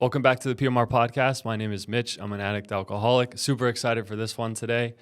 Welcome back to the PMR podcast. My name is Mitch. I'm an addict alcoholic. Super excited for this one today.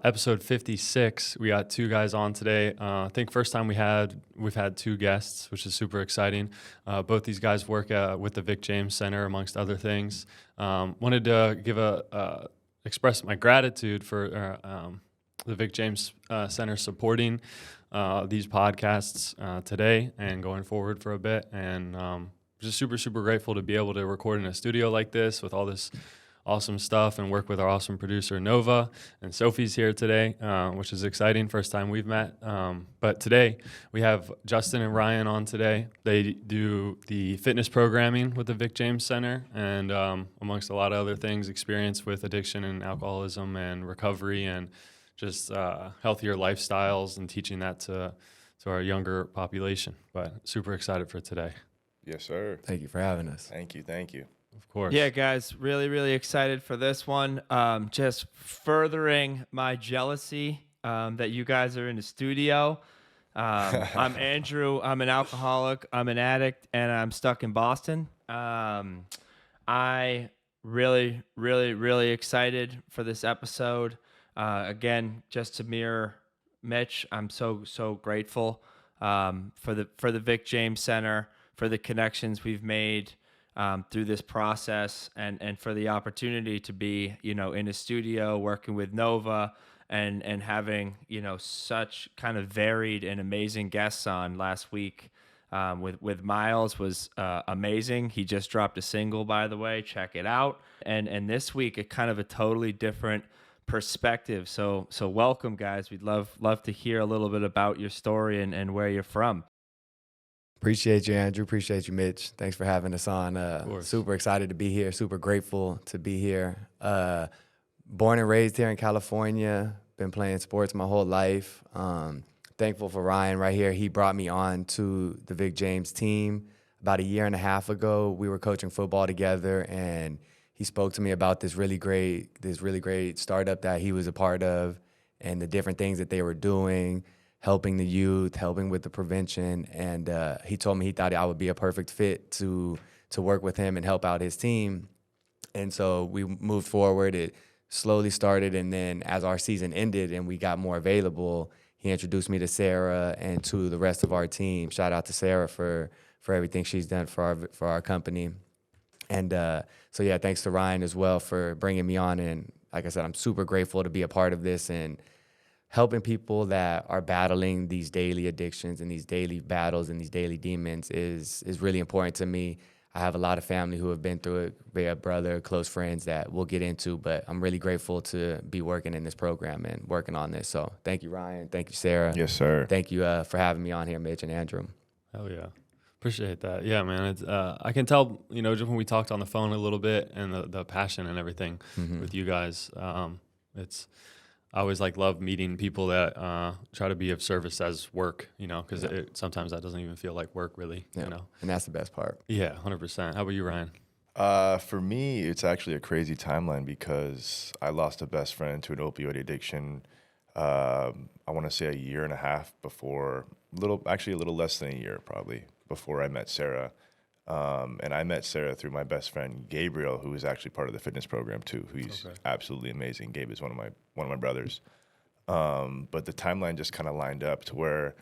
Episode 56. We got two guys on today. I think first time we've had two guests, which is super exciting. Both these guys work with the Vic James Center, amongst other things. Wanted to give express my gratitude for the Vic James Center supporting these podcasts today and going forward for a bit. And just super grateful to be able to record in a studio like this with all this awesome stuff and work with our awesome producer Nova, and Sophie's here today, which is exciting. First time we've met. But today we have Justin and Ryan on today. They do the fitness programming with the Vic James Center and amongst a lot of other things, experience with addiction and alcoholism and recovery and just healthier lifestyles and teaching that to our younger population. But super excited for today. Yes, sir. Thank you for having us. Thank you. Of course. Yeah, guys, really excited for this one. Just furthering my jealousy that you guys are in the studio. I'm Andrew. I'm an alcoholic. I'm an addict, and I'm stuck in Boston. I really excited for this episode. Again, just to mirror Mitch, I'm so grateful for the Vic James Center, for the connections we've made through this process, and for the opportunity to be, in a studio working with Nova and having, such kind of varied and amazing guests on last week. With Miles was amazing. He just dropped a single, by the way. Check it out. And this week, a kind of a totally different perspective. So welcome, guys. We'd love to hear a little bit about your story and where you're from. Appreciate you, Andrew. Appreciate you, Mitch. Thanks for having us on. Super excited to be here. Super grateful to be here. Born and raised here in California. Been playing sports my whole life. Thankful for Ryan right here. He brought me on to the Vic James team about a year and a half ago. We were coaching football together, and he spoke to me about this really great startup that he was a part of and the different things that they were doing, helping the youth, helping with the prevention. And he told me he thought I would be a perfect fit to work with him and help out his team. And so we moved forward. It slowly started, and then as our season ended and we got more available, he introduced me to Sarah and to the rest of our team. Shout out to Sarah for everything she's done for our company. And so, yeah, thanks to Ryan as well for bringing me on. And like I said, I'm super grateful to be a part of this and helping people that are battling these daily addictions and these daily battles and these daily demons is really important to me. I have a lot of family who have been through it, a brother, close friends that we'll get into, but I'm really grateful to be working in this program and working on this. So thank you, Ryan. Thank you, Sarah. Yes, sir. Thank you for having me on here, Mitch and Andrew. Hell yeah. Appreciate that. Yeah, man. It's, I can tell, just when we talked on the phone a little bit and the passion and everything with you guys, I always love meeting people that try to be of service as work, because sometimes that doesn't even feel like work really, And that's the best part. Yeah, 100%. How about you, Ryan? For me, it's actually a crazy timeline because I lost a best friend to an opioid addiction. I want to say a year and a half before, a little less than a year probably before I met Sarah. And I met Sarah through my best friend Gabriel, who is actually part of the fitness program too. He's absolutely amazing. Gabe is one of my brothers. But the timeline just kind of lined up to where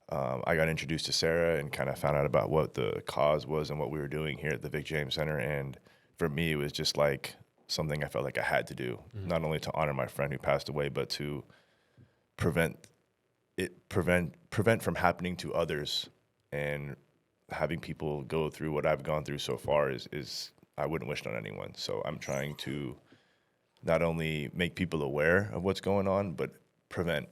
I got introduced to Sarah and kind of found out about what the cause was and what we were doing here at the Vic James Center. And for me, it was just like something I felt like I had to do, not only to honor my friend who passed away, but to prevent from happening to others. And having people go through what I've gone through so far is I wouldn't wish it on anyone. So I'm trying to not only make people aware of what's going on, but prevent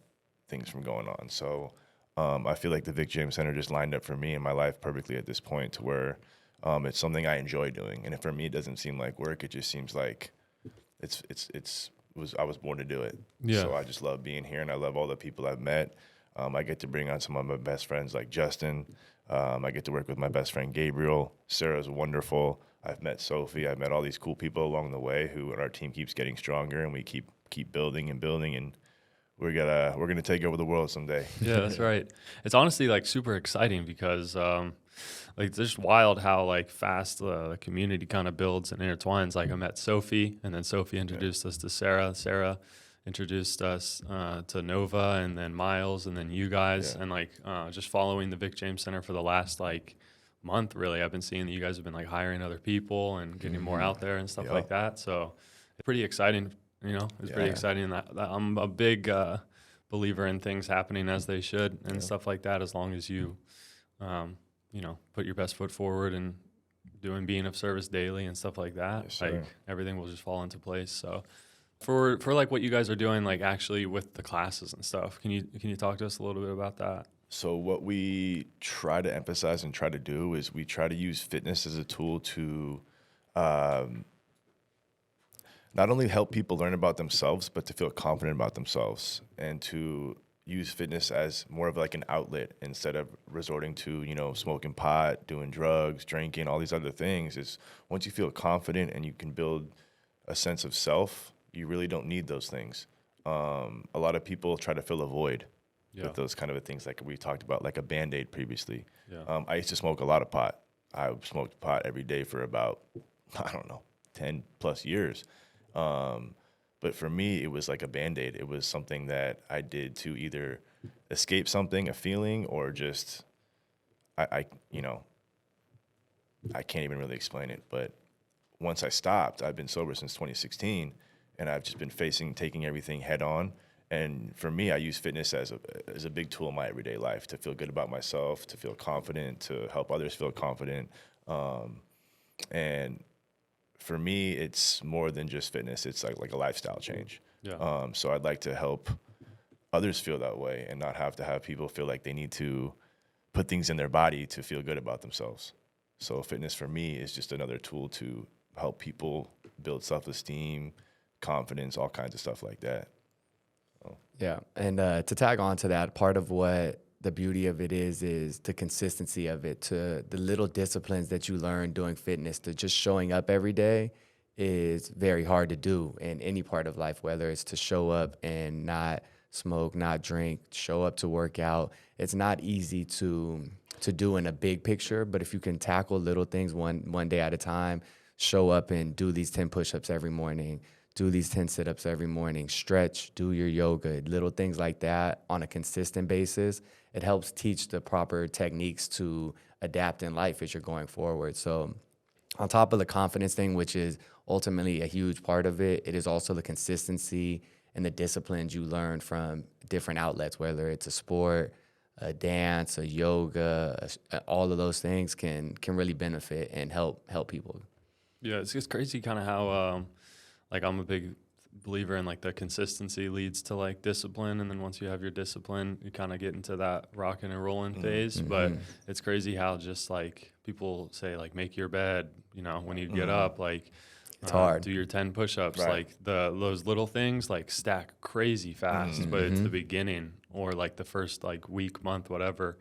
things from going on. So I feel like the Vic James Center just lined up for me in my life perfectly at this point to where it's something I enjoy doing. And for me, it doesn't seem like work. It just seems like I was born to do it. Yeah. So I just love being here, and I love all the people I've met. I get to bring on some of my best friends like Justin. I get to work with my best friend Gabriel. Sarah's wonderful. I've met Sophie. I've met all these cool people along the way who, and our team keeps getting stronger, and we keep building and building, and we're gonna take over the world someday. Yeah, that's right. It's honestly like super exciting because like it's just wild how like fast the community kind of builds and intertwines. Like I met Sophie, and then Sophie introduced us to Sarah. Sarah introduced us to Nova, and then Miles, and then you guys, and like just following the Vic James Center for the last like month. Really, I've been seeing that you guys have been like hiring other people and getting more out there and stuff like that. So it's pretty exciting. You know, it's pretty exciting. That I'm a big believer in things happening as they should and stuff like that. As long as you, you know, put your best foot forward and being of service daily and stuff like that, like everything will just fall into place. So for like what you guys are doing, like actually with the classes and stuff, can you talk to us a little bit about that? So what we try to emphasize and try to do is we try to use fitness as a tool to not only help people learn about themselves, but to feel confident about themselves, and to use fitness as more of like an outlet instead of resorting to, you know, smoking pot, doing drugs, drinking, all these other things. Is once you feel confident and you can build a sense of self, you really don't need those things. A lot of people try to fill a void with those kind of things like we talked about, like a Band-Aid previously. I used to smoke a lot of pot. I smoked pot every day for about, 10 plus years. But for me, it was like a Band-Aid. It was something that I did to either escape something, a feeling, or just, I can't even really explain it. But once I stopped, I've been sober since 2016, and I've just been taking everything head on. And for me, I use fitness as a big tool in my everyday life to feel good about myself, to feel confident, to help others feel confident. And for me, it's more than just fitness. It's like a lifestyle change. So I'd like to help others feel that way and not have to have people feel like they need to put things in their body to feel good about themselves. So fitness for me is just another tool to help people build self-esteem, confidence, all kinds of stuff like that. Yeah, and to tag on to that, part of what the beauty of it is the consistency of it, to the little disciplines that you learn doing fitness, to just showing up every day is very hard to do in any part of life, whether it's to show up and not smoke, not drink, show up to work out. It's not easy to do in a big picture, but if you can tackle little things one day at a time, show up and do these 10 push-ups every morning, do these 10 sit-ups every morning, stretch, do your yoga, little things like that on a consistent basis. It helps teach the proper techniques to adapt in life as you're going forward. So on top of the confidence thing, which is ultimately a huge part of it, it is also the consistency and the disciplines you learn from different outlets, whether it's a sport, a dance, a yoga, all of those things can really benefit and help people. Yeah, it's just crazy kind of how like I'm a big believer in like the consistency leads to like discipline, and then once you have your discipline, you kind of get into that rocking and rolling phase. But it's crazy how just like people say like make your bed, you know, when you get up, like it's hard. Do your 10 push-ups, like those little things like stack crazy fast, but it's the beginning or like the first like week, month, whatever,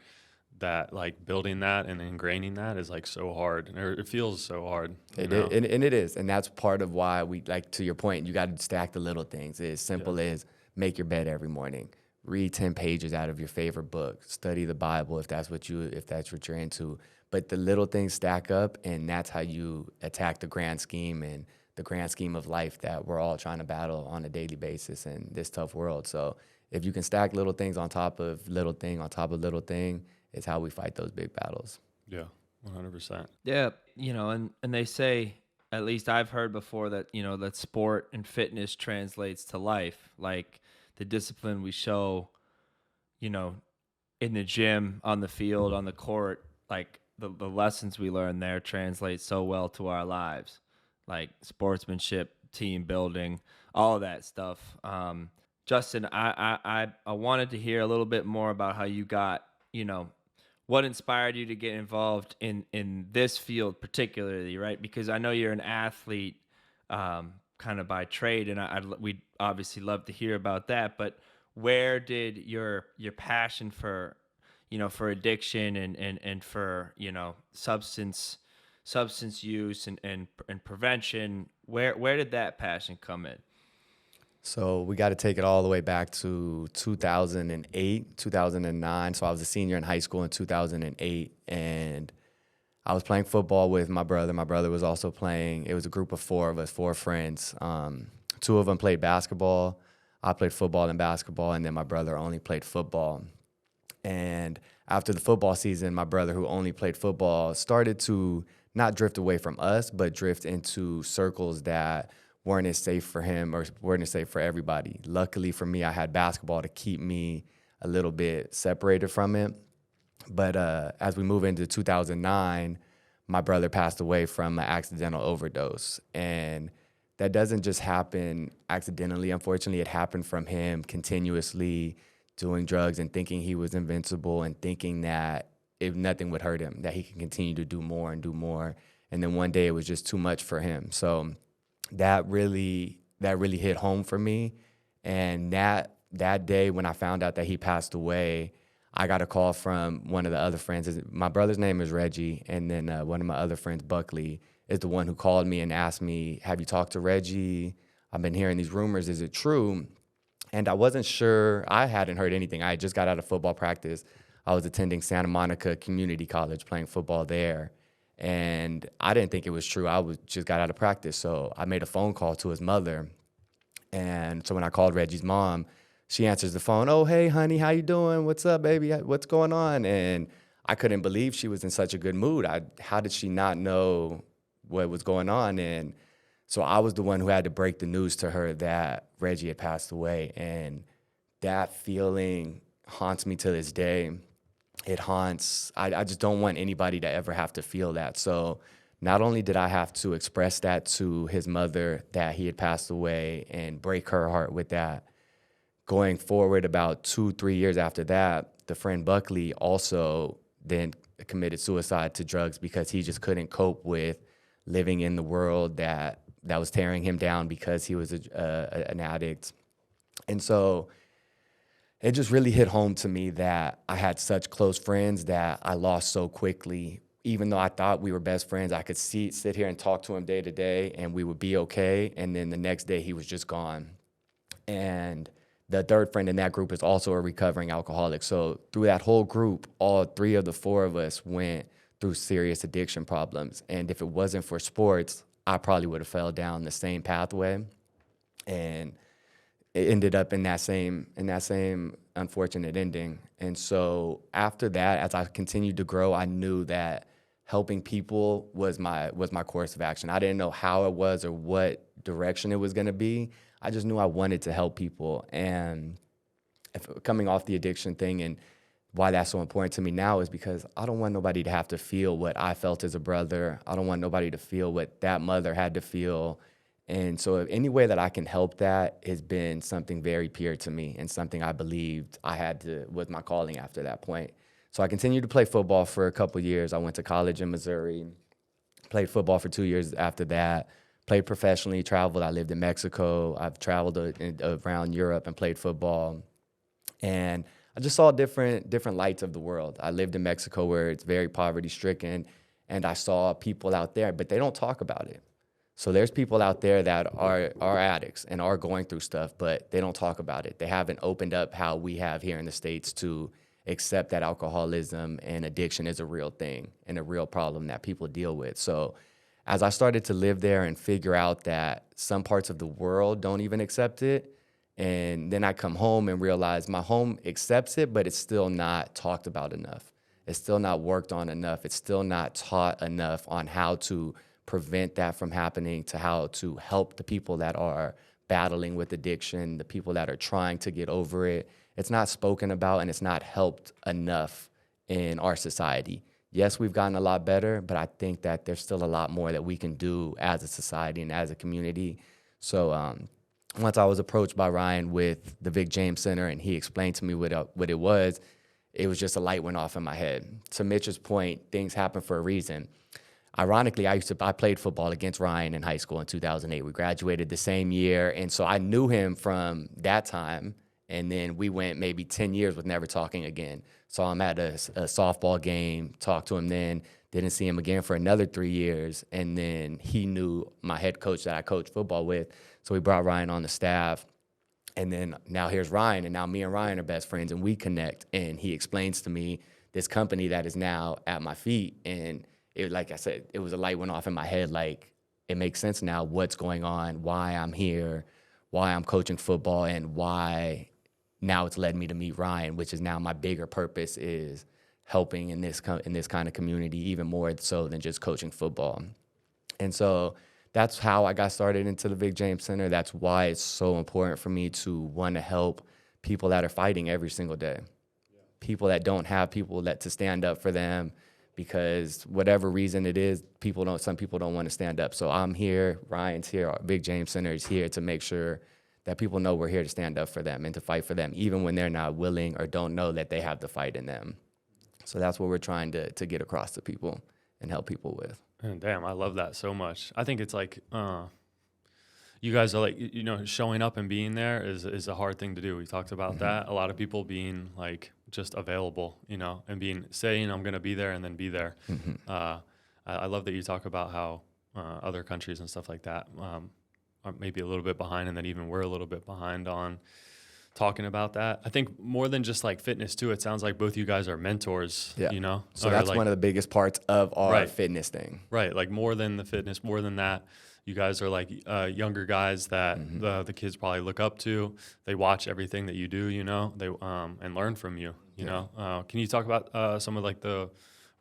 that like building that and ingraining that is like so hard, or it feels so hard. And it is, and that's part of why we, like, to your point, you got to stack the little things. It's as simple as make your bed every morning, read 10 pages out of your favorite book, study the Bible if that's what you're into. But the little things stack up, and that's how you attack the grand scheme and the grand scheme of life that we're all trying to battle on a daily basis in this tough world. So if you can stack little things on top of little thing on top of little thing, is how we fight those big battles. Yeah, 100%. Yeah, you know, and they say, at least I've heard before, that, you know, that sport and fitness translates to life. Like the discipline we show, you know, in the gym, on the field, on the court, like the lessons we learn there translate so well to our lives. Like sportsmanship, team building, all of that stuff. Justin, I wanted to hear a little bit more about how you got, you know, what inspired you to get involved in this field particularly, right? Because I know you're an athlete kind of by trade, and we'd obviously love to hear about that. But where did your passion for, for addiction and for, substance use and prevention, where did that passion come in? So we got to take it all the way back to 2008, 2009. So I was a senior in high school in 2008, and I was playing football with my brother. My brother was also playing. It was a group of four of us, four friends. Two of them played basketball. I played football and basketball, and then my brother only played football. And after the football season, my brother, who only played football, started to not drift away from us, but drift into circles that weren't as safe for him or weren't as safe for everybody. Luckily for me, I had basketball to keep me a little bit separated from it. But as we move into 2009, my brother passed away from an accidental overdose. And that doesn't just happen accidentally. Unfortunately, it happened from him continuously doing drugs and thinking he was invincible and thinking that if nothing would hurt him, that he could continue to do more and do more. And then one day it was just too much for him. So that really hit home for me. And that day when I found out that he passed away, I got a call from one of the other friends. My brother's name is Reggie, and then one of my other friends, Buckley, is the one who called me and asked me, have you talked to Reggie? I've been hearing these rumors. Is it true? And I wasn't sure. I hadn't heard anything. I just got out of football practice. I was attending Santa Monica Community College, playing football there. And I didn't think it was true. Just got out of practice. So I made a phone call to his mother. And so when I called Reggie's mom, she answers the phone. Oh, hey, honey, how you doing? What's up, baby? What's going on? And I couldn't believe she was in such a good mood. How did she not know what was going on? And so I was the one who had to break the news to her that Reggie had passed away. And that feeling haunts me to this day. It haunts. I just don't want anybody to ever have to feel that. So not only did I have to express that to his mother, that he had passed away, and break her heart with that, going forward about 2-3 years after that, the friend Buckley also then committed suicide to drugs because he just couldn't cope with living in the world that was tearing him down because he was an addict. And so it just really hit home to me that I had such close friends that I lost so quickly. Even though I thought we were best friends, I could sit here and talk to him day to day and we would be okay. And then the next day he was just gone. And the third friend in that group is also a recovering alcoholic. So through that whole group, all three of the four of us went through serious addiction problems. And if it wasn't for sports, I probably would have fell down the same pathway. And it ended up in that same unfortunate ending. And so after that, as I continued to grow, I knew that helping people was my course of action. I didn't know how it was or what direction it was going to be. I just knew I wanted to help people. And coming off the addiction thing, and why that's so important to me now is because I don't want nobody to have to feel what I felt as a brother. I don't want nobody to feel what that mother had to feel. And so any way that I can help that has been something very pure to me and something I believed was my calling after that point. So I continued to play football for a couple of years. I went to college in Missouri, played football for 2 years after that, played professionally, traveled. I lived in Mexico. I've traveled around Europe and played football. And I just saw different lights of the world. I lived in Mexico where it's very poverty-stricken, and I saw people out there, but they don't talk about it. So there's people out there that are addicts and are going through stuff, but they don't talk about it. They haven't opened up how we have here in the States to accept that alcoholism and addiction is a real thing and a real problem that people deal with. So as I started to live there and figure out that some parts of the world don't even accept it, and then I come home and realize my home accepts it, but it's still not talked about enough. It's still not worked on enough. It's still not taught enough on how to prevent that from happening, to how to help the people that are battling with addiction, the people that are trying to get over it. It's not spoken about and it's not helped enough in our society. Yes, we've gotten a lot better, but I think that there's still a lot more that we can do as a society and as a community. So once I was approached by Ryan with the Vic James Center and he explained to me what it was just a light went off in my head. To Mitch's point, things happen for a reason. Ironically, I played football against Ryan in high school in 2008. We graduated the same year, and so I knew him from that time, And then we went maybe 10 years with never talking again. Saw him at a softball game, talked to him then, didn't see him again for another 3 years. And then he knew my head coach that I coached football with. So we brought Ryan on the staff. And then now here's Ryan, and now me and Ryan are best friends, and we connect. And he explains to me this company that is now at my feet. And it, like I said, it was a light went off in my head. Like, it makes sense now what's going on, why I'm here, why I'm coaching football, and why now it's led me to meet Ryan, which is now my bigger purpose is helping in this kind of community, even more so than just coaching football. And so that's how I got started into the Vic James Center. That's why it's so important for me to want to help people that are fighting every single day, people that don't have people that to stand up for them, because whatever reason it is, some people don't want to stand up. So I'm here, Ryan's here, our Vic James Center is here to make sure that people know we're here to stand up for them and to fight for them, even when they're not willing or don't know that they have the fight in them. So that's what we're trying to get across to people and help people with. And damn, I love that so much. I think it's like you guys are like, showing up and being there is a hard thing to do. We talked about that. A lot of people being like just available, and saying I'm going to be there and then be there. I love that you talk about how other countries and stuff like that are maybe a little bit behind, and that even we're a little bit behind on talking about that. I think more than just like fitness too, it sounds like both you guys are mentors, So that's like, one of the biggest parts of our fitness thing. Right. Like more than the fitness, more than that, you guys are like younger guys that the kids probably look up to. They watch everything that you do, they and learn from you, know. Can you talk about some of like the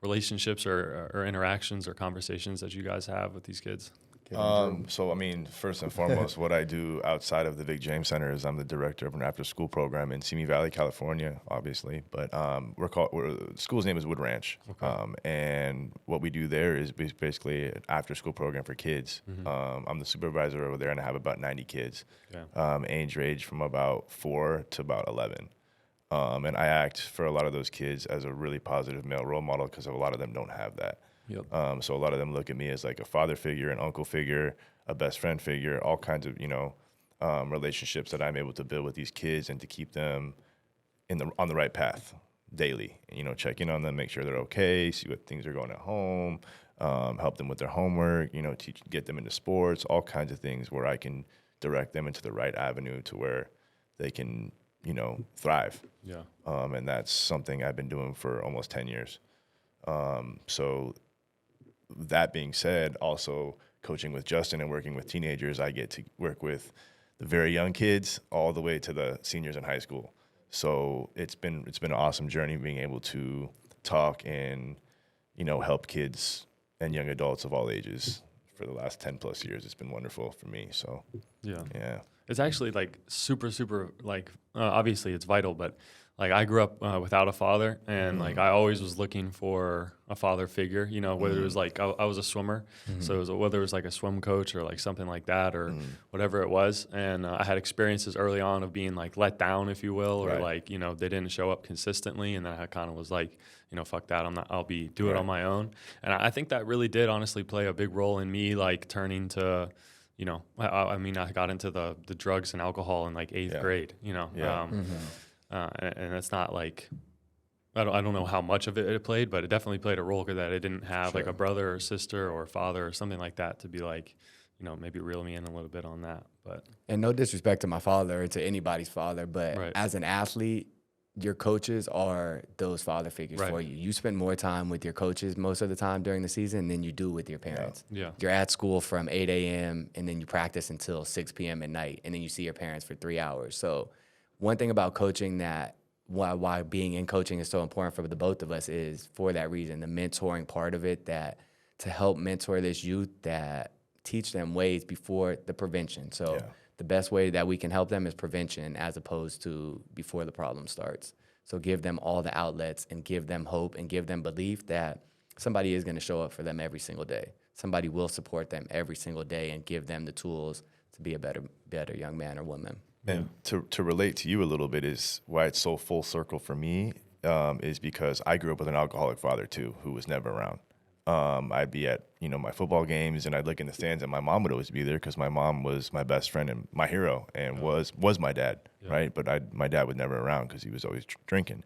relationships or interactions or conversations that you guys have with these kids? So, I mean, first and foremost, what I do outside of the Vic James Center is I'm the director of an after-school program in Simi Valley, California, obviously. But the school's name is Wood Ranch. Okay. And what we do there is basically an after-school program for kids. I'm the supervisor over there, and I have about 90 kids, age range from about 4 to about 11. And I act for a lot of those kids as a really positive male role model because a lot of them don't have that. Yep. So a lot of them look at me as like a father figure, an uncle figure, a best friend figure, all kinds of, relationships that I'm able to build with these kids and to keep them on the right path daily. Checking on them, make sure they're okay, see what things are going at home, help them with their homework, get them into sports, all kinds of things where I can direct them into the right avenue to where they can, thrive. Yeah. And that's something I've been doing for almost 10 years. So that being said, also coaching with Justin and working with teenagers, I get to work with the very young kids all the way to the seniors in high school. So it's been an awesome journey being able to talk and, help kids and young adults of all ages for the last 10 plus years. It's been wonderful for me. So yeah. It's actually like super, super like, obviously it's vital, but like I grew up without a father, and like I always was looking for a father figure, whether it was like I was a swimmer, so it was, whether it was like a swim coach or like something like that or whatever it was. And I had experiences early on of being like let down, if you will, or like, they didn't show up consistently. And then I kind of was like, fuck that. I'll do it on my own. And I think that really did honestly play a big role in me, like turning to, I got into the drugs and alcohol in like 8th grade, and it's not like I don't know how much of it played, but it definitely played a role because I didn't have like a brother or sister or father or something like that to be like, maybe reel me in a little bit on that. But and no disrespect to my father or to anybody's father, but as an athlete, your coaches are those father figures for you. You spend more time with your coaches most of the time during the season than you do with your parents. Yeah. You're at school from 8 a.m. and then you practice until 6 p.m. at night, and then you see your parents for 3 hours. So one thing about coaching that why being in coaching is so important for the both of us is for that reason, the mentoring part of it, that to help mentor this youth, that teach them ways before the prevention. So the best way that we can help them is prevention as opposed to before the problem starts. So give them all the outlets and give them hope and give them belief that somebody is going to show up for them every single day. Somebody will support them every single day and give them the tools to be a better young man or woman. And to relate to you a little bit is why it's so full circle for me is because I grew up with an alcoholic father too, who was never around. I'd be at, my football games, and I'd look in the stands, and my mom would always be there because my mom was my best friend and my hero, and was my dad, right? But my dad was never around because he was always drinking.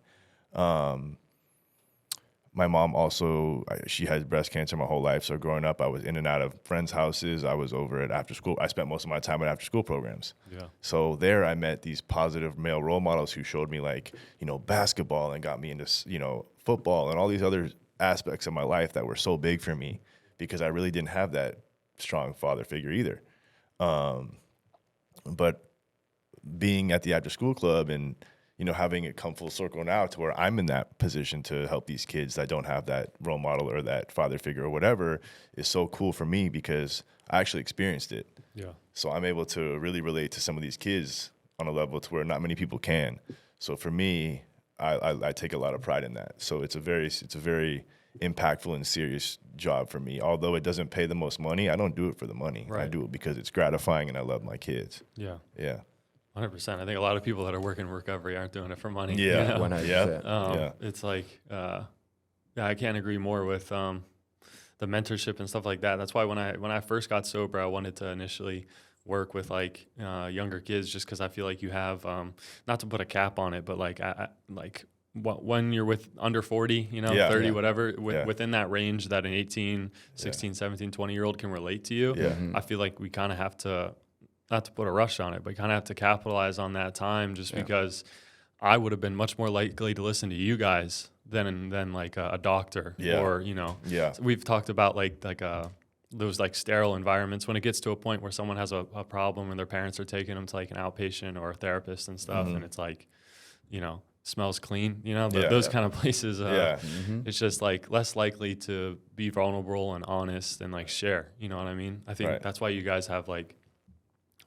My mom also, she had breast cancer my whole life. So growing up, I was in and out of friends' houses. I was over at after school. I spent most of my time at after school programs. Yeah. So there I met these positive male role models who showed me basketball and got me into, football and all these other aspects of my life that were so big for me because I really didn't have that strong father figure either. But being at the after school club and, having it come full circle now to where I'm in that position to help these kids that don't have that role model or that father figure or whatever is so cool for me because I actually experienced it. Yeah. So I'm able to really relate to some of these kids on a level to where not many people can. So for me, I take a lot of pride in that. So it's a very impactful and serious job for me. Although it doesn't pay the most money, I don't do it for the money. Right. I do it because it's gratifying and I love my kids. Yeah. Yeah. 100%. I think a lot of people that are working recovery aren't doing it for money. Yeah, 100%. It's like, I can't agree more with the mentorship and stuff like that. That's why when I first got sober, I wanted to initially work with younger kids, just because I feel like you have not to put a cap on it, but when you're with under 40, 30, whatever, within that range that an 18, 16, 17, 20-year-old can relate to you. Yeah. I feel like we kind of have to, not to put a rush on it, but kind of have to capitalize on that time just because I would have been much more likely to listen to you guys than like a doctor or, So we've talked about those sterile environments when it gets to a point where someone has a problem and their parents are taking them to an outpatient or a therapist and stuff. And it's smells clean, those kind of places. It's just less likely to be vulnerable and honest and share, you know what I mean? I think that's why you guys have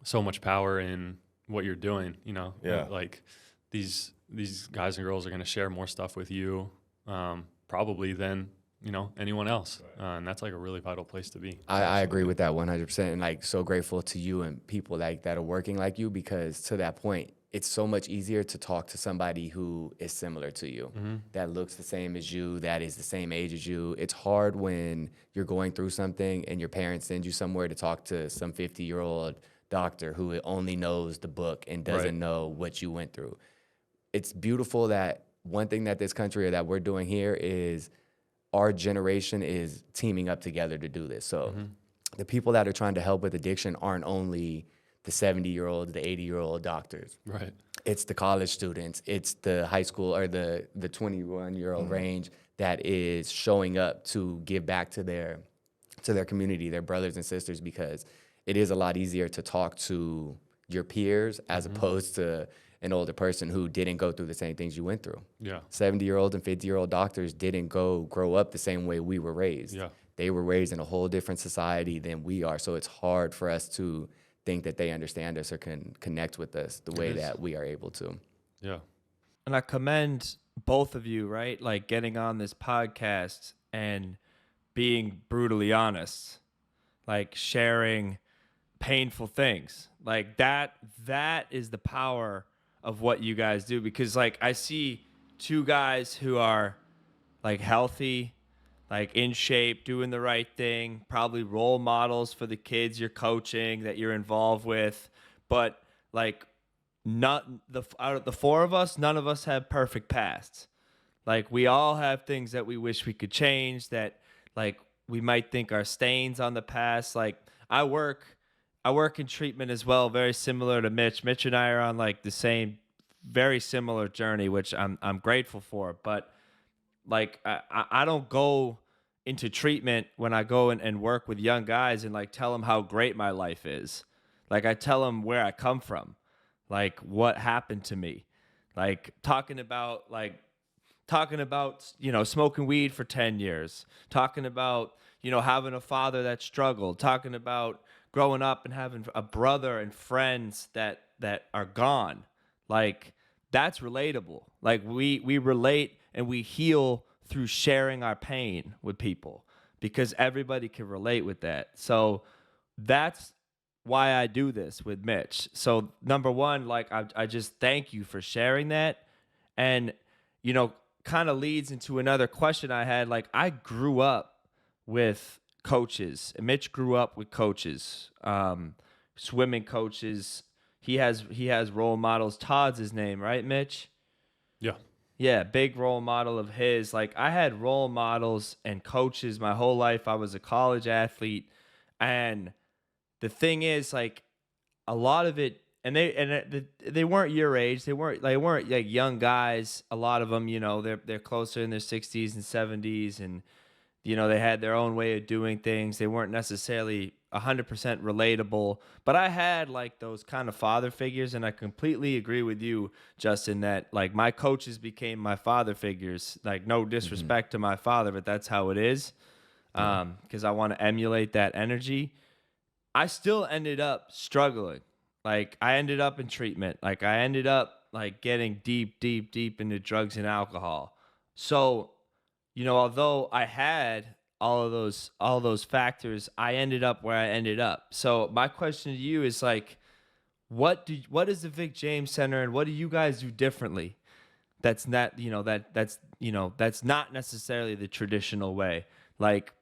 so much power in what you're doing, these guys and girls are going to share more stuff with you, probably than, anyone else. And that's a really vital place to be. I agree with that 100%. And so grateful to you and people that are working like you, because to that point, it's so much easier to talk to somebody who is similar to you, that looks the same as you, that is the same age as you. It's hard when you're going through something and your parents send you somewhere to talk to some 50-year-old doctor who only knows the book and doesn't know what you went through. It's beautiful that one thing that this country or that we're doing here is our generation is teaming up together to do this. So the people that are trying to help with addiction aren't only the 70-year-olds, the 80-year-old doctors. Right. It's the college students. It's the high school or the 21-year-old range that is showing up to give back to their community, their brothers and sisters, because it is a lot easier to talk to your peers as opposed to an older person who didn't go through the same things you went through. Yeah. 70-year-old and 50-year-old doctors didn't grow up the same way we were raised. Yeah. They were raised in a whole different society than we are. So it's hard for us to think that they understand us or can connect with us the way that we are able to. Yeah. And I commend both of you, right? Getting on this podcast and being brutally honest, sharing painful things that is the power of what you guys do, because I see two guys who are healthy, in shape, doing the right thing, probably role models for the kids you're coaching that you're involved with, but not out of the four of us, none of us have perfect pasts. We all have things that we wish we could change, that we might think are stains on the past. I work in treatment as well, very similar to Mitch. Mitch and I are on the same, very similar journey, which I'm grateful for. But I don't go into treatment when I go and work with young guys and tell them how great my life is. I tell them where I come from, what happened to me, talking about smoking weed for 10 years, talking about having a father that struggled, talking about growing up and having a brother and friends that are gone. That's relatable. We relate and we heal through sharing our pain with people, because everybody can relate with that. So that's why I do this with Mitch. So number one, I just thank you for sharing that. And, kind of leads into another question I had. I grew up with coaches. And Mitch grew up with coaches, swimming coaches. He has role models. Todd's his name, right, Mitch? Yeah. Yeah, big role model of his. Like, I had role models and coaches my whole life. I was a college athlete, and the thing is, like, a lot of it, and they weren't your age. They weren't like young guys. A lot of them, they're closer in their 60s and 70s, and they had their own way of doing things. They weren't necessarily 100% relatable, but I had like those kind of father figures, and I completely agree with you, Justin, that like my coaches became my father figures. Like, no disrespect to my father, but that's how it is. Because I want to emulate that energy. I still ended up struggling. Like, I ended up in treatment. Like, I ended up like getting deep into drugs and alcohol. So, although I had all of those factors, I ended up where I ended up. So my question to you is like, what is the Vic James Center, and what do you guys do differently? That's not, that's not necessarily the traditional way. Like,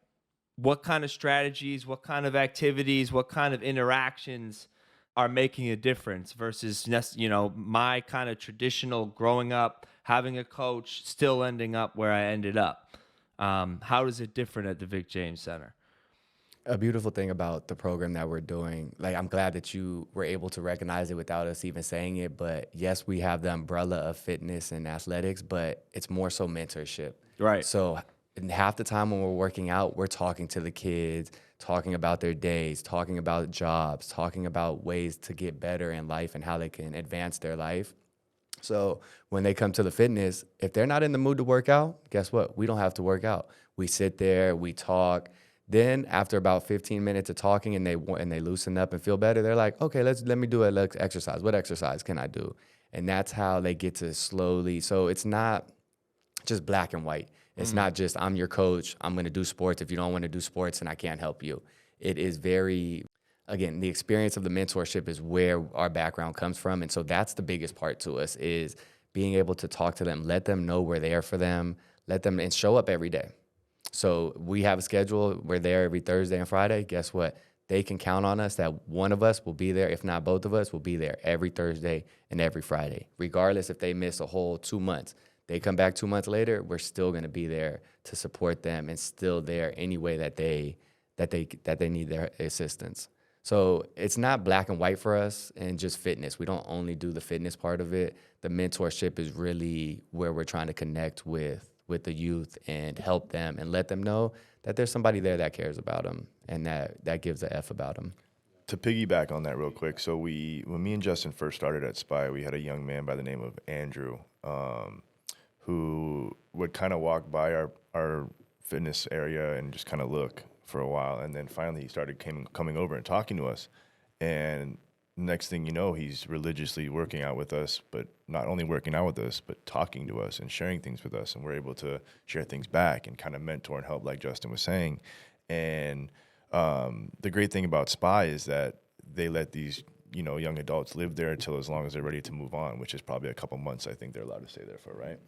what kind of strategies, what kind of activities, what kind of interactions are making a difference versus, my kind of traditional growing up, having a coach, still ending up where I ended up? How is it different at the Vic James Center? A beautiful thing about the program that we're doing, like, I'm glad that you were able to recognize it without us even saying it, but yes, we have the umbrella of fitness and athletics, but it's more so mentorship. Right. So half the time when we're working out, we're talking to the kids, talking about their days, talking about jobs, talking about ways to get better in life and how they can advance their life. So when they come to the fitness, if they're not in the mood to work out, guess what? We don't have to work out. We sit there, we talk. Then after about 15 minutes of talking and they loosen up and feel better, they're like, okay, let me do an exercise. What exercise can I do? And that's how they get to slowly. So it's not just black and white. It's not just, I'm your coach, I'm going to do sports. If you don't want to do sports, then I can't help you. It is very, again, the experience of the mentorship is where our background comes from. And so that's the biggest part to us, is being able to talk to them, let them know we're there for them, and show up every day. So we have a schedule. We're there every Thursday and Friday. Guess what? They can count on us that one of us will be there. If not both of us will be there every Thursday and every Friday, regardless if they miss a whole 2 months. They come back 2 months later, we're still going to be there to support them and still there any way that they need their assistance. So it's not black and white for us and just fitness. We don't only do the fitness part of it. The mentorship is really where we're trying to connect with the youth and help them and let them know that there's somebody there that cares about them and that gives a F about them. To piggyback on that real quick, so when me and Justin first started at SPY, we had a young man by the name of Andrew, who would kind of walk by our fitness area and just kind of look for a while. And then finally he started coming over and talking to us. And next thing you know, he's religiously working out with us, but not only working out with us, but talking to us and sharing things with us. And we're able to share things back and kind of mentor and help, like Justin was saying. And the great thing about SPY is that they let these young adults live there until as long as they're ready to move on, which is probably a couple months I think they're allowed to stay there for, right?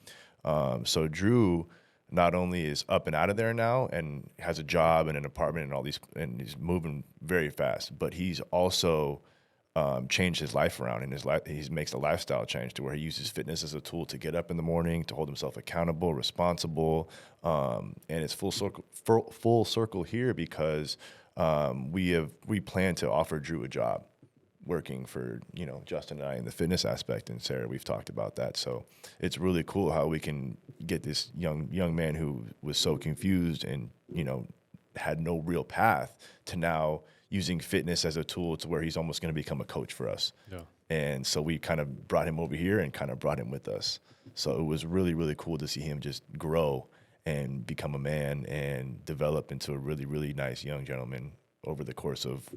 So Drew not only is up and out of there now and has a job and an apartment and all these, and he's moving very fast, but he's also changed his life around. In his life, he makes a lifestyle change to where he uses fitness as a tool to get up in the morning, to hold himself accountable, responsible, and it's full circle here because we plan to offer Drew a job working for Justin and I in the fitness aspect, and Sarah, we've talked about that. So it's really cool how we can get this young man who was so confused and had no real path to now using fitness as a tool to where he's almost going to become a coach for us. Yeah. And so we kind of brought him over here and kind of brought him with us. So it was really, really cool to see him just grow and become a man and develop into a really, really nice young gentleman over the course of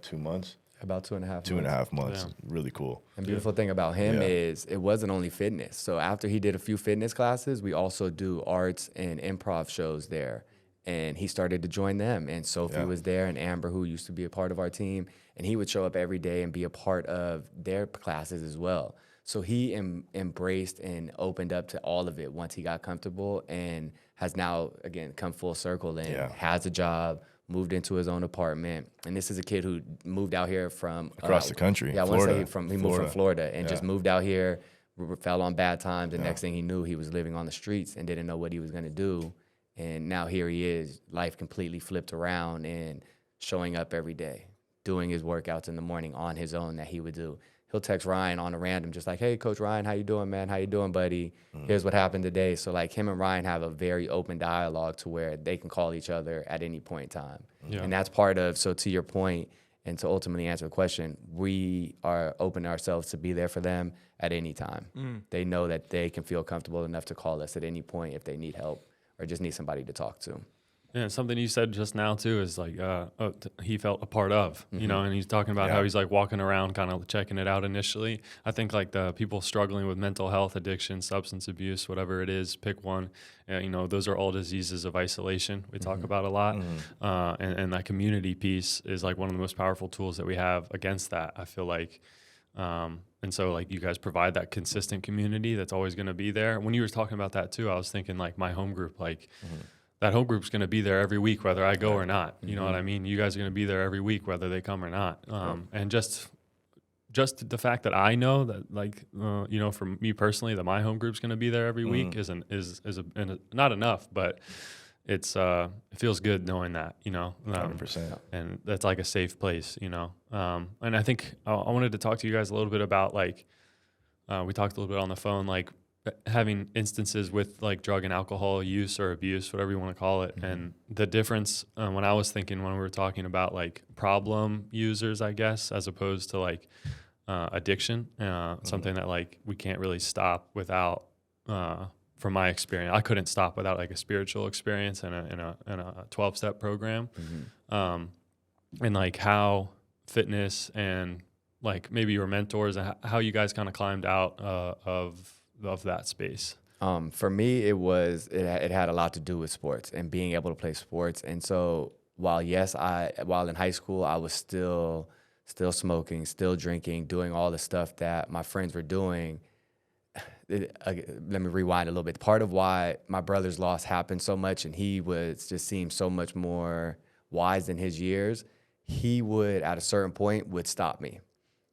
2 months? About 2.5 months. 2.5 months. Yeah. Really cool. And beautiful thing about him is it wasn't only fitness. So after he did a few fitness classes, we also do arts and improv shows there. And he started to join them. And Sophie was there, and Amber, who used to be a part of our team. And he would show up every day and be a part of their classes as well. So he embraced and opened up to all of it once he got comfortable, and has now, again, come full circle and has a job, moved into his own apartment. And this is a kid who moved out here from across the country. Yeah, I want to say he moved from Florida and just moved out here, fell on bad times. The next thing he knew, he was living on the streets and didn't know what he was going to do. And now here he is, life completely flipped around and showing up every day, doing his workouts in the morning on his own that he would do. He'll text Ryan on a random, just like, hey, Coach Ryan, how you doing, man? How you doing, buddy? Here's what happened today. So, like, him and Ryan have a very open dialogue to where they can call each other at any point in time. Yeah. And that's part of, so to your point, and to ultimately answer the question, we are open ourselves to be there for them at any time. They know that they can feel comfortable enough to call us at any point if they need help or just need somebody to talk to. Yeah, something you said just now too is like he felt a part of, you know, and he's talking about how he's like walking around kind of checking it out initially. I think like the people struggling with mental health, addiction, substance abuse, whatever it is, pick one. You know, those are all diseases of isolation we talk about a lot. And that community piece is like one of the most powerful tools that we have against that, I feel like. And so like you guys provide that consistent community that's always going to be there. When you were talking about that too, I was thinking like my home group, like that home group's going to be there every week, whether I go or not. You know what I mean? You guys are going to be there every week, whether they come or not. And just the fact that I know that, like, you know, for me personally, that my home group's going to be there every week is not enough, but it feels good knowing that, you know, 100%. And that's like a safe place, you know. And I think I wanted to talk to you guys a little bit about, like, we talked a little bit on the phone, like, having instances with like drug and alcohol use or abuse, whatever you want to call it. And the difference when I was thinking, when we were talking about like problem users, I guess, as opposed to like addiction, something that like we can't really stop without, from my experience, I couldn't stop without like a spiritual experience and a 12-step program. And like how fitness and like maybe your mentors and how you guys kind of climbed out of that space. For me, it had a lot to do with sports and being able to play sports. And so while in high school I was still smoking, still drinking, doing all the stuff that my friends were doing. Let me rewind a little bit. Part of why my brother's loss happened so much, and he just seemed so much more wise in his years, he would at a certain point would stop me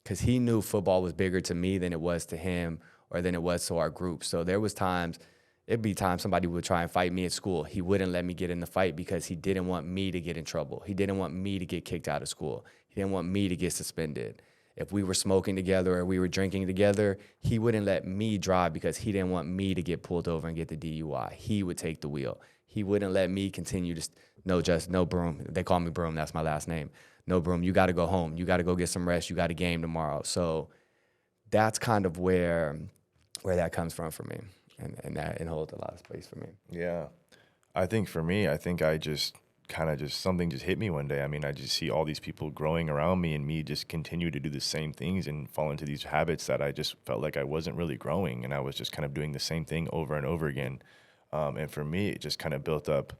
because he knew football was bigger to me than it was to him or than it was to our group. So it'd be times somebody would try and fight me at school. He wouldn't let me get in the fight because he didn't want me to get in trouble. He didn't want me to get kicked out of school. He didn't want me to get suspended. If we were smoking together or we were drinking together, he wouldn't let me drive because he didn't want me to get pulled over and get the DUI. He would take the wheel. He wouldn't let me continue to, no Broom. They call me Broom. That's my last name. No, Broom, you got to go home. You got to go get some rest. You got a game tomorrow. So that's kind of where that comes from for me, and that it holds a lot of space for me. Yeah, I think for me, I just something just hit me one day. I mean, I just see all these people growing around me, and me just continue to do the same things and fall into these habits that I just felt like I wasn't really growing, and I was just kind of doing the same thing over and over again. And for me, it just kind of built up,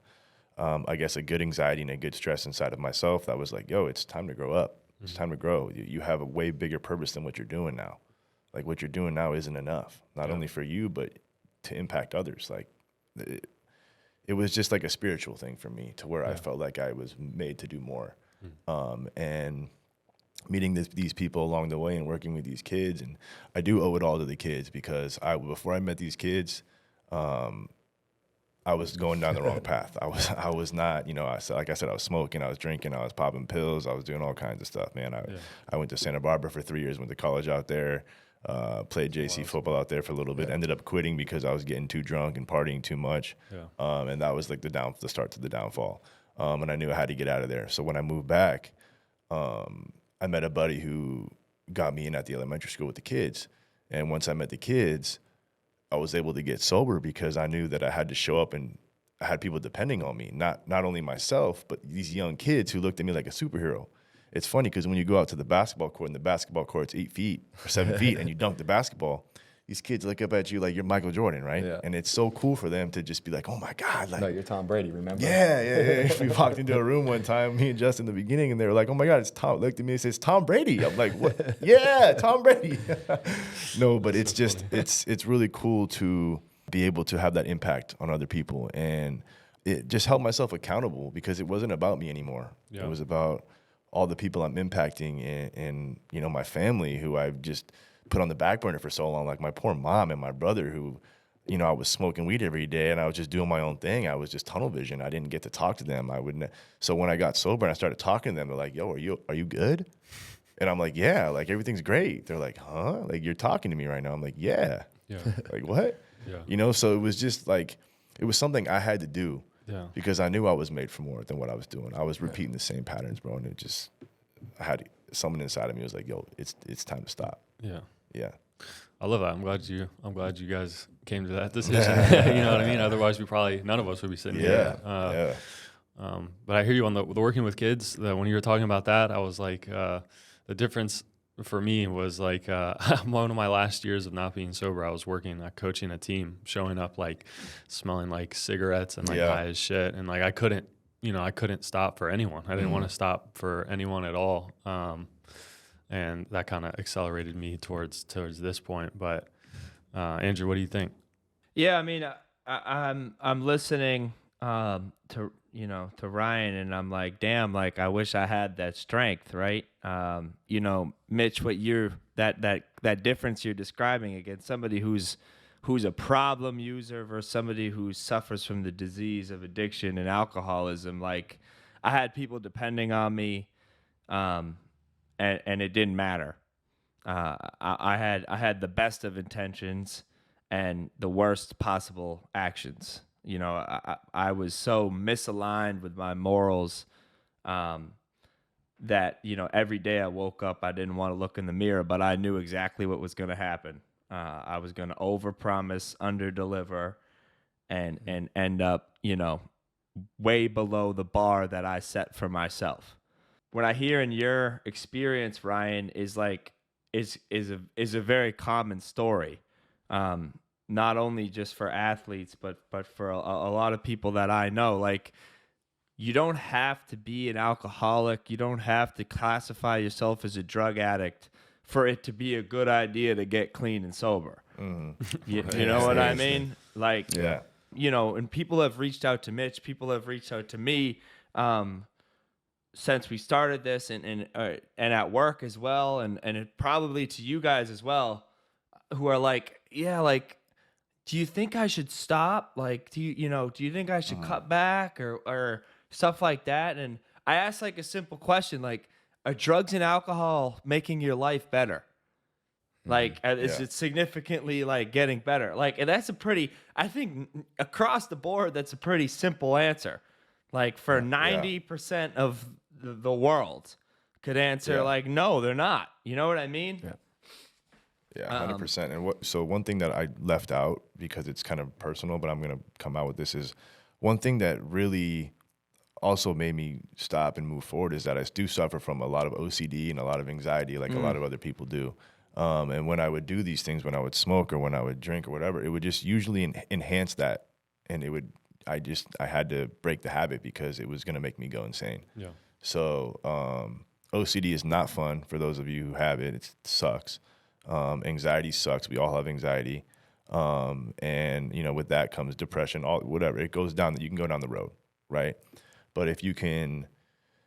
I guess, a good anxiety and a good stress inside of myself that was like, yo, it's time to grow up. It's time to grow. You have a way bigger purpose than what you're doing now. Like, what you're doing now isn't enough, not only for you, but to impact others. Like, it was just like a spiritual thing for me to where I felt like I was made to do more. And meeting these people along the way and working with these kids. And I do owe it all to the kids because before I met these kids, I was going down the wrong path. I was not, like I said, I was smoking, I was drinking, I was popping pills, I was doing all kinds of stuff, man. I went to Santa Barbara for 3 years, went to college out there, played JC football out there for a little bit, ended up quitting because I was getting too drunk and partying too much. And that was like the start to the downfall. And I knew I had to get out of there. So when I moved back, I met a buddy who got me in at the elementary school with the kids. And once I met the kids, I was able to get sober because I knew that I had to show up and I had people depending on me, not only myself, but these young kids who looked at me like a superhero. It's funny because when you go out to the basketball court and the basketball court's 8 feet or 7 feet and you dunk the basketball, these kids look up at you like you're Michael Jordan, right? Yeah. And it's so cool for them to just be like, oh my God, like, No, you're Tom Brady, remember? yeah. We walked into a room one time, me and Justin in the beginning, and they were like, oh my God, it's Tom. Looked at me and says, Tom Brady. I'm like, what? Yeah, Tom Brady. No, but it's just, it's really cool to be able to have that impact on other people. And it just held myself accountable because it wasn't about me anymore. Yeah. It was about all the people I'm impacting and you know, my family who I've just put on the back burner for so long, like my poor mom and my brother who, you know, I was smoking weed every day and I was just doing my own thing. I was just tunnel vision. I didn't get to talk to them. So when I got sober and I started talking to them, they're like, yo, are you good? And I'm like, yeah, like everything's great. They're like, huh? Like you're talking to me right now. I'm like, yeah. Like what? Yeah. You know, so it was just like, it was something I had to do because I knew I was made for more than what I was doing. I was repeating the same patterns, bro. And I had someone inside of me was like, yo, it's time to stop. Yeah. Yeah. I love that. I'm glad you guys came to that decision. You know what I mean? Otherwise, none of us would be sitting here. But I hear you on the working with kids. When you were talking about that, I was like, the difference for me was like one of my last years of not being sober. I was coaching a team, showing up like smelling like cigarettes and like high as shit, and like I couldn't stop for anyone. I didn't want to stop for anyone at all. And that kind of accelerated me towards this point. But Andrew, what do you think? Yeah, I mean, I'm listening to Ryan, and I'm like, damn, like I wish I had that strength, right? You know, Mitch, what that difference you're describing against somebody who's a problem user versus somebody who suffers from the disease of addiction and alcoholism. Like, I had people depending on me. And it didn't matter. I had the best of intentions and the worst possible actions. You know, I was so misaligned with my morals that, you know, every day I woke up, I didn't want to look in the mirror, but I knew exactly what was going to happen. I was going to overpromise, underdeliver, and end up, you know, way below the bar that I set for myself. What I hear in your experience, Ryan, is a very common story, not only just for athletes, but for a lot of people that I know. Like, you don't have to be an alcoholic. You don't have to classify yourself as a drug addict for it to be a good idea to get clean and sober. You know what I mean? Like, you know, and people have reached out to Mitch. People have reached out to me. Since we started this and at work as well, and it probably to you guys as well, who are like, yeah, like, do you think I should stop? Like, do you think I should cut back or stuff like that? And I asked like a simple question, like, are drugs and alcohol making your life better? Like, is it significantly like getting better? Like, and that's I think across the board, that's a pretty simple answer. Like, for 90% of the world could answer like, no, they're not. You know what I mean? Yeah, 100%. And so one thing that I left out, because it's kind of personal, but I'm going to come out with this, is one thing that really also made me stop and move forward is that I do suffer from a lot of OCD and a lot of anxiety, like a lot of other people do. And when I would do these things, when I would smoke or when I would drink or whatever, it would just usually enhance that. And I had to break the habit because it was going to make me go insane. Yeah. So OCD is not fun for those of you who have it. It sucks. Anxiety sucks. We all have anxiety. And, you know, with that comes depression, whatever. It goes down, you can go down the road, right? But if you can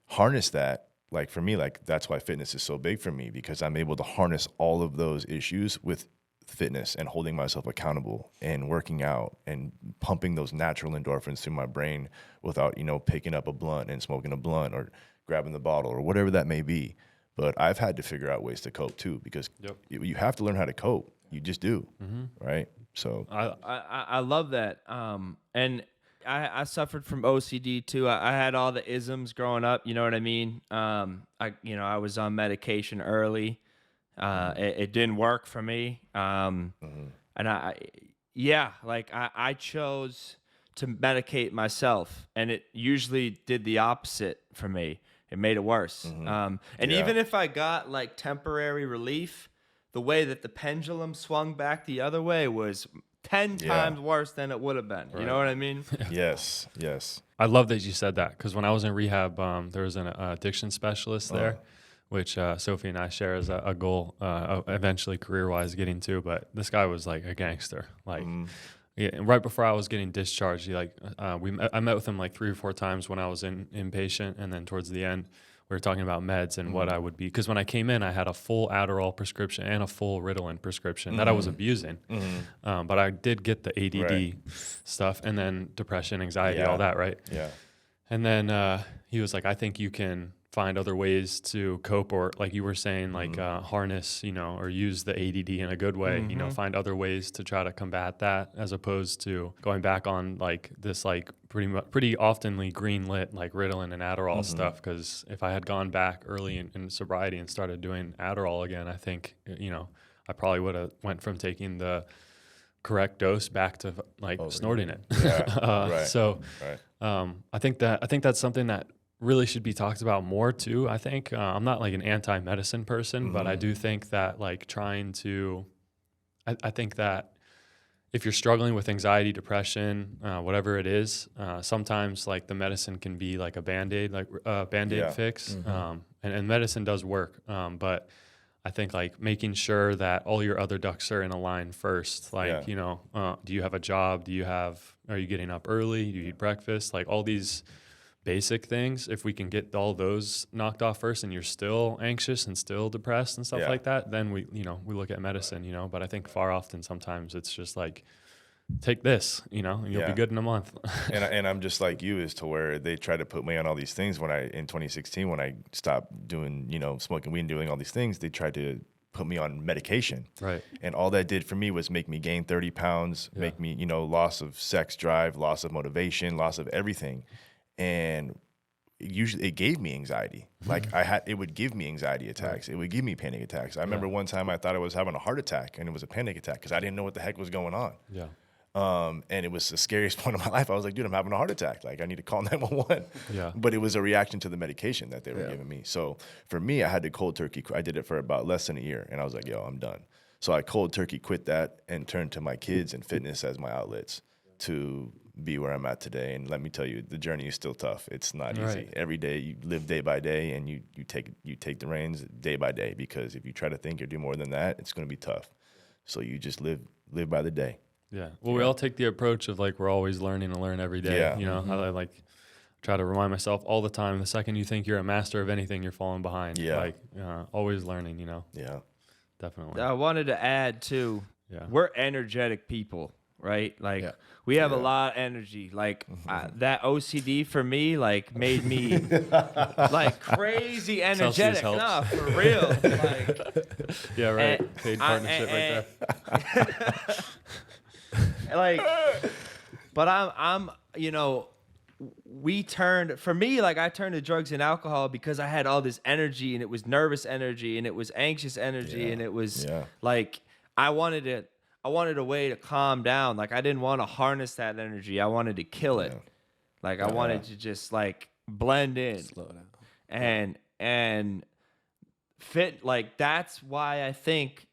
harness that, like for me, like that's why fitness is so big for me, because I'm able to harness all of those issues with fitness and holding myself accountable and working out and pumping those natural endorphins through my brain without, you know, picking up a blunt and smoking a blunt or grabbing the bottle or whatever that may be. But I've had to figure out ways to cope too, because you have to learn how to cope. You just do, right? So I love that. And I suffered from OCD too. I had all the isms growing up. You know what I mean? I was on medication early. It didn't work for me. And I chose to medicate myself, and it usually did the opposite for me. It made it worse. Even if I got like temporary relief, the way that the pendulum swung back the other way was 10 times worse than it would have been. You know what I mean? Yes. I love that you said that, because when I was in rehab, there was an addiction specialist there, which Sophie and I share as a goal, eventually career-wise getting to. But this guy was like a gangster. Like, yeah, and right before I was getting discharged, he I met with him like 3 or 4 times when I was inpatient, and then towards the end, we were talking about meds and what I would be. Because when I came in, I had a full Adderall prescription and a full Ritalin prescription that I was abusing. But I did get the ADD stuff, and then depression, anxiety, all that, right? Yeah. And then he was like, I think you can find other ways to cope, or like you were saying, like harness, or use the ADD in a good way, find other ways to try to combat that, as opposed to going back on like this, like pretty oftenly green lit, like Ritalin and Adderall stuff. Because if I had gone back early in sobriety and started doing Adderall again, I think, I probably would have went from taking the correct dose back to like snorting it. So I think that's something that really should be talked about more too. I think I'm not like an anti-medicine person, but I do think that like I think that if you're struggling with anxiety, depression, whatever it is, sometimes like the medicine can be like a Band-Aid, like a Band-Aid fix. And medicine does work. But I think like making sure that all your other ducks are in a line first. Like, do you have a job? Are you getting up early? Do you eat breakfast? Like all these basic things, if we can get all those knocked off first, and you're still anxious and still depressed and stuff like that, then we look at medicine, but I think far often sometimes it's just like, take this, and you'll be good in a month. and I'm just like you, as to where they try to put me on all these things in 2016, when I stopped doing, smoking weed and doing all these things, they tried to put me on medication. Right. And all that did for me was make me gain 30 pounds, make me, loss of sex drive, loss of motivation, loss of everything. And usually it gave me anxiety. Like it would give me anxiety attacks. It would give me panic attacks. I remember one time I thought I was having a heart attack, and it was a panic attack because I didn't know what the heck was going on. Yeah. And it was the scariest point of my life. I was like, dude, I'm having a heart attack. Like, I need to call 911. Yeah. But it was a reaction to the medication that they were giving me. So for me, I had to cold turkey. I did it for about less than a year, and I was like, yo, I'm done. So I cold turkey quit that and turned to my kids and fitness as my outlets to be where I'm at today. And let me tell you, the journey is still tough. It's not easy. Every day you live day by day, and you take the reins day by day, because if you try to think or do more than that, it's going to be tough. So you just live by the day. Yeah. Well, we all take the approach of like, we're always learning and learn every day. Yeah. I like try to remind myself all the time, the second you think you're a master of anything, you're falling behind. Yeah. Like always learning, Yeah. Definitely. I wanted to add too, we're energetic people. Right? Like we have a lot of energy. Like that OCD for me, like made me like crazy energetic. No, for real. Like, yeah, right. Paid partnership right there. Like, but I'm we turned, for me, like I turned to drugs and alcohol because I had all this energy, and it was nervous energy, and it was anxious energy, and it was like I wanted a way to calm down. Like I didn't want to harness that energy. I wanted to kill it. Like I wanted to just like blend in. Slow down. And fit, like that's why I think,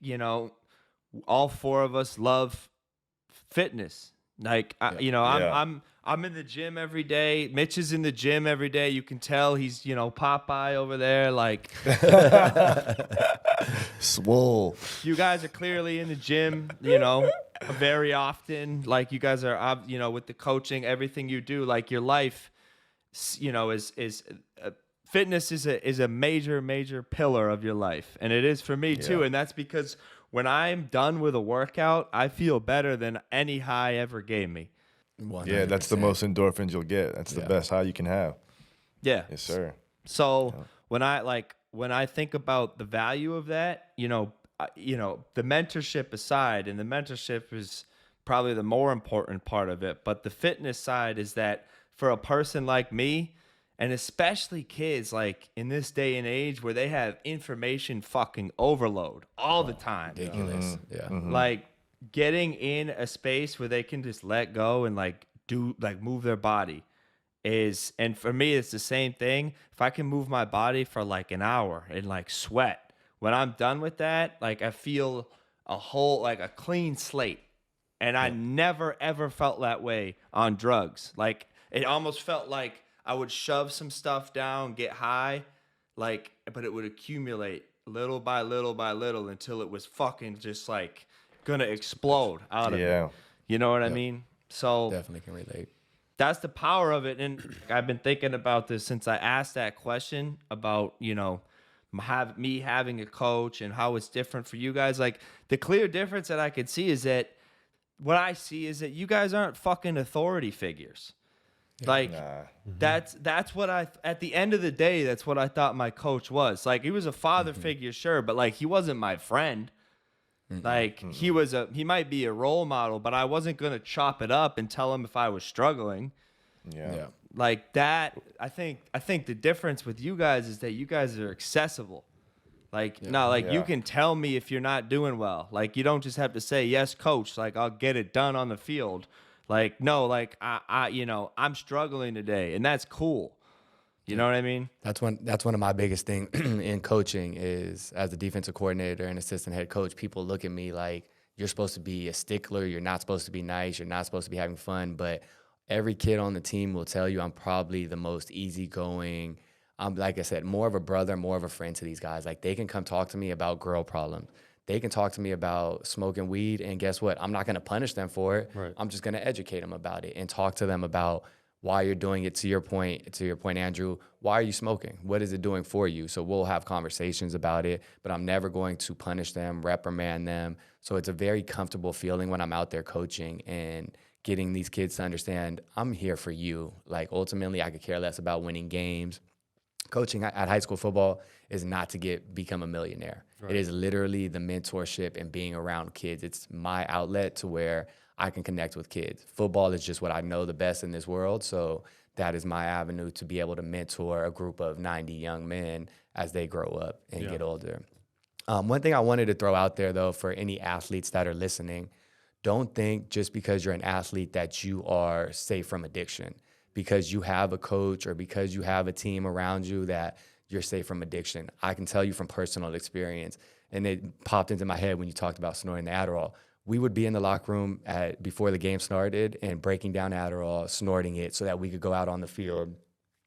all 4 of us love fitness. Like I'm in the gym every day. Mitch is in the gym every day. You can tell he's, Popeye over there. Like, swole. You guys are clearly in the gym, very often. Like, you guys are, with the coaching, everything you do. Like, your life, is fitness is a major pillar of your life, and it is for me too. And that's because when I'm done with a workout, I feel better than any high ever gave me. 100%. Yeah, that's the most endorphins you'll get. That's the best high you can have. Yeah. Yes, sir. So when I think about the value of that, the mentorship aside, and the mentorship is probably the more important part of it, but the fitness side is that for a person like me, and especially kids, like in this day and age where they have information fucking overload all the time. Ridiculous. Like, getting in a space where they can just let go and move their body is, and for me it's the same thing. If I can move my body for like an hour and like sweat when I'm done with that, like I feel a clean slate. And I never, ever felt that way on drugs. Like, it almost felt like I would shove some stuff down, get high, like, but it would accumulate little by little by little until it was fucking just like gonna explode out of me. You know what I mean? So definitely can relate. That's the power of it. And I've been thinking about this since I asked that question about, you know, me having a coach and how it's different for you guys. Like, the clear difference that I could see is that what I see is that you guys aren't fucking authority figures. Like, that's what at the end of the day, that's what I thought my coach was. Like, he was a father figure, sure, but like, he wasn't my friend. Like, he might be a role model, but I wasn't going to chop it up and tell him if I was struggling. Yeah. Like that, I think the difference with you guys is that you guys are accessible. Like, you can tell me if you're not doing well. Like, you don't just have to say, yes, coach, like, I'll get it done on the field. Like, no, like, I'm struggling today, and that's cool. You know what I mean? That's one of my biggest things in coaching is, as a defensive coordinator and assistant head coach, people look at me like, you're supposed to be a stickler, you're not supposed to be nice, you're not supposed to be having fun, but every kid on the team will tell you I'm probably the most easygoing. I'm, like I said, more of a brother, more of a friend to these guys. Like, they can come talk to me about girl problems. They can talk to me about smoking weed, and guess what? I'm not going to punish them for it. Right. I'm just going to educate them about it and talk to them about why you're doing it. To your point, Andrew, why are you smoking? What is it doing for you? So we'll have conversations about it, but I'm never going to punish them, reprimand them. So it's a very comfortable feeling when I'm out there coaching and getting these kids to understand I'm here for you. Like, ultimately, I could care less about winning games. Coaching at high school football is not to become a millionaire. Right. It is literally the mentorship and being around kids. It's my outlet to where I can connect with kids. Football is just what I know the best in this world, so that is my avenue to be able to mentor a group of 90 young men as they grow up and get older. One thing I wanted to throw out there, though, for any athletes that are listening, don't think just because you're an athlete that you are safe from addiction. Because you have a coach or because you have a team around you that you're safe from addiction. I can tell you from personal experience, and it popped into my head when you talked about snorting the Adderall. We would be in the locker room before the game started and breaking down Adderall, snorting it so that we could go out on the field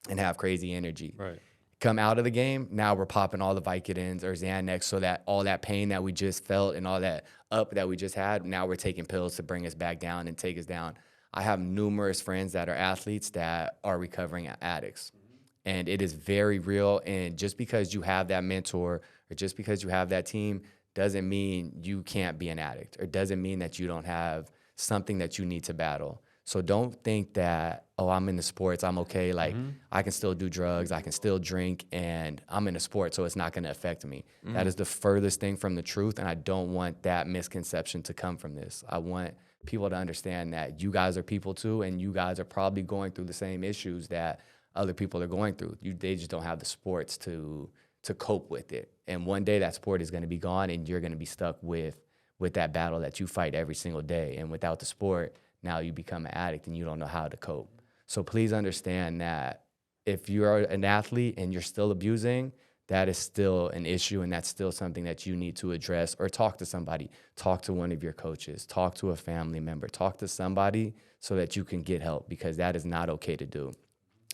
and have crazy energy. Right. Come out of the game, now we're popping all the Vicodins or Xanax so that all that pain that we just felt and all that up that we just had, now we're taking pills to bring us back down and take us down. I have numerous friends that are athletes that are recovering addicts, and it is very real. And just because you have that mentor or just because you have that team doesn't mean you can't be an addict or doesn't mean that you don't have something that you need to battle. So don't think that, oh, I'm in the sports, I'm okay. Like, I can still do drugs, I can still drink, and I'm in a sport, so it's not going to affect me. That is the furthest thing from the truth, and I don't want that misconception to come from this. I want people to understand that you guys are people too, and you guys are probably going through the same issues that other people are going through. They just don't have the sports to cope with it. And one day that sport is going to be gone, and you're going to be stuck with that battle that you fight every single day. And without the sport, now you become an addict and you don't know how to cope. So please understand that if you're an athlete and you're still abusing, that is still an issue, and that's still something that you need to address or talk to somebody. Talk to one of your coaches. Talk to a family member. Talk to somebody so that you can get help, because that is not okay to do.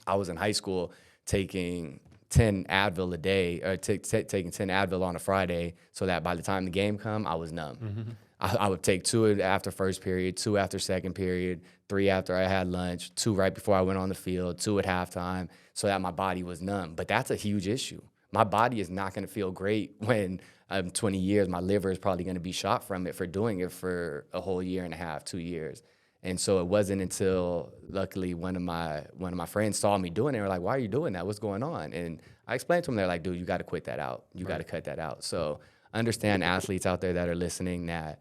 I was in high school taking 10 Advil a day, or taking 10 Advil on a Friday so that by the time the game come, I was numb. I would take 2 after first period, 2 after second period, 3 after I had lunch, 2 right before I went on the field, 2 at halftime, so that my body was numb. But that's a huge issue. My body is not going to feel great when 20 years, my liver is probably going to be shot from it for doing it for a whole year and a half, 2 years. And so it wasn't until, luckily, one of my friends saw me doing it. They were like, why are you doing that? What's going on? And I explained to them, they're like, dude, you got to quit that out. You got to cut that out. So understand, athletes out there that are listening, that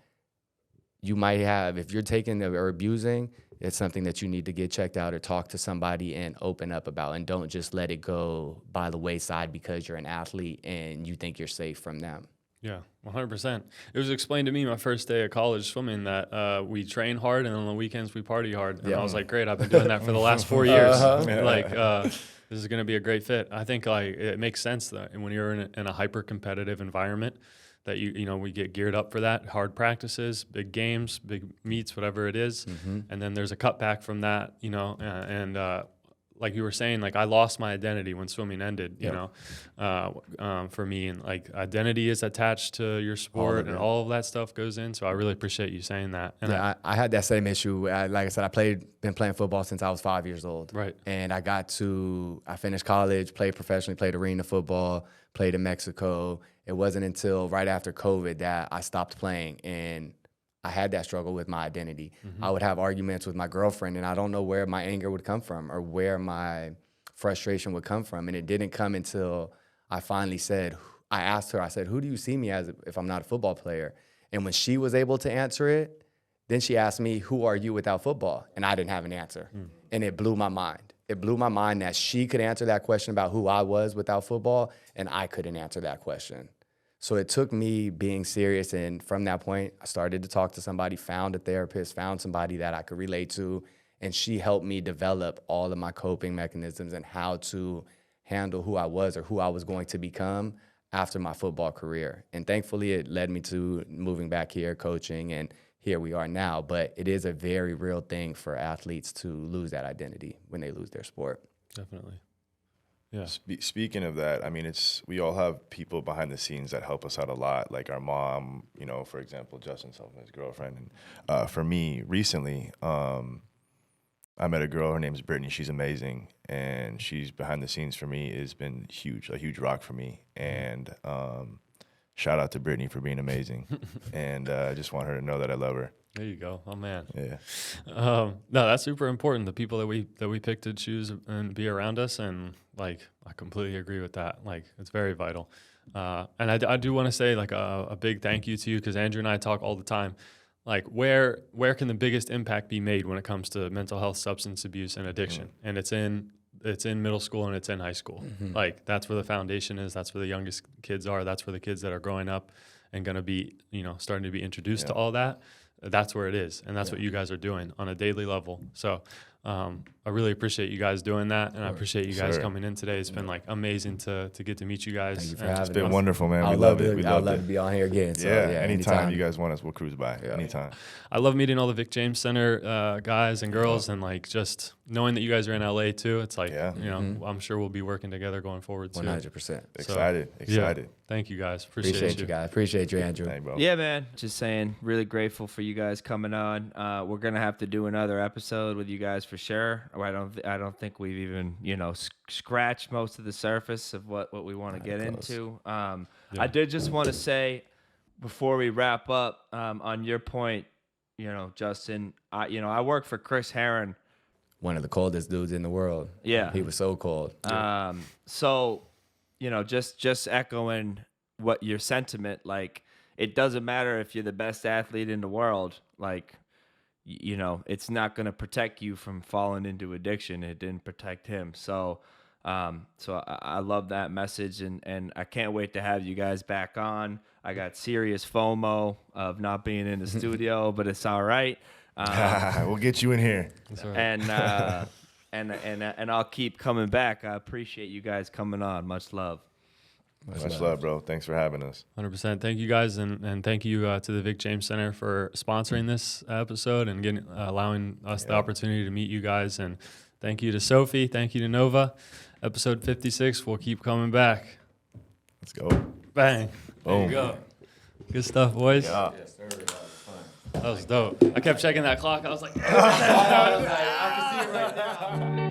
you might have, if you're taking or abusing, it's something that you need to get checked out or talk to somebody and open up about, and don't just let it go by the wayside because you're an athlete and you think you're safe from them. Yeah, 100%. It was explained to me my first day of college swimming that we train hard and on the weekends we party hard. And I was like, great, I've been doing that for the last 4 years. this is going to be a great fit. I think like it makes sense that when you're in a hyper competitive environment, that we get geared up for that, hard practices, big games, big meets, whatever it is. And then there's a cutback from that, and like you were saying, like I lost my identity when swimming ended, for me, and like identity is attached to your sport and all of that stuff goes in. So I really appreciate you saying that. And I had that same issue. Like I said, been playing football since I was 5 years old. Right. And I finished college, played professionally, played arena football, played in Mexico. It wasn't until right after COVID that I stopped playing, and I had that struggle with my identity. I would have arguments with my girlfriend, and I don't know where my anger would come from or where my frustration would come from. And it didn't come until I finally I asked her, I said, who do you see me as if I'm not a football player? And when she was able to answer it, then she asked me, who are you without football? And I didn't have an answer. And it blew my mind. It blew my mind that she could answer that question about who I was without football, and I couldn't answer that question. So it took me being serious, and from that point, I started to talk to somebody, found a therapist, found somebody that I could relate to, and she helped me develop all of my coping mechanisms and how to handle who I was or who I was going to become after my football career. And thankfully, it led me to moving back here, coaching, and here we are now. But it is a very real thing for athletes to lose that identity when they lose their sport. Definitely. Yeah. Speaking of that, I mean, we all have people behind the scenes that help us out a lot, like our mom, for example, Justin Sullivan's girlfriend. And for me, recently, I met a girl. Her name's Brittany. She's amazing, and she's behind the scenes for me. Has been a huge rock for me. And shout out to Brittany for being amazing. And I just want her to know that I love her. There you go. Oh man. Yeah. No, that's super important. The people that we pick to choose and be around us, and like I completely agree with that. Like it's very vital. And I do want to say like a big thank you to you, because Andrew and I talk all the time. Like where can the biggest impact be made when it comes to mental health, substance abuse, and addiction? And it's in middle school and it's in high school. Like that's where the foundation is. That's where the youngest kids are. That's where the kids that are growing up and going to be, starting to be introduced to all that. That's where it is. And that's what you guys are doing on a daily level. So I really appreciate you guys doing that. And I appreciate you guys coming in today. It's been like amazing to get to meet you guys. Thank you for having us. It's been wonderful, man. We love it. I'd love to be on here again. So, anytime you guys want us, we'll cruise by. Yeah. Anytime. I love meeting all the Vic James Center guys and girls, and like just knowing that you guys are in LA too. It's like, I'm sure we'll be working together going forward too. 100%. Excited. Yeah. Thank you guys. Appreciate you guys. Appreciate you, Andrew. Hey, bro. Yeah, man. Just saying, really grateful for you guys coming on. We're gonna have to do another episode with you guys for sure. I don't think we've even scratched most of the surface of what we want to get into. I did just want to say before we wrap up on your point, Justin. I work for Chris Herron. One of the coldest dudes in the world. Yeah, he was so cold. So, just echoing what your sentiment, like it doesn't matter if you're the best athlete in the world, like, it's not going to protect you from falling into addiction. It didn't protect him. So I love that message, and I can't wait to have you guys back on. I got serious FOMO of not being in the studio, but it's all right. We'll get you in here. That's right. And I'll keep coming back. I appreciate you guys coming on. Much love. Much love, bro. Thanks for having us. 100%. Thank you guys, and thank you to the Vic James Center for sponsoring this episode and allowing us the opportunity to meet you guys. And thank you to Sophie. Thank you to Nova. Episode 56. We'll keep coming back. Let's go. Bang. Boom. There you go. Good stuff, boys. Yeah. Yes, sir. That was dope. I kept checking that clock. I was like, I can see it right now.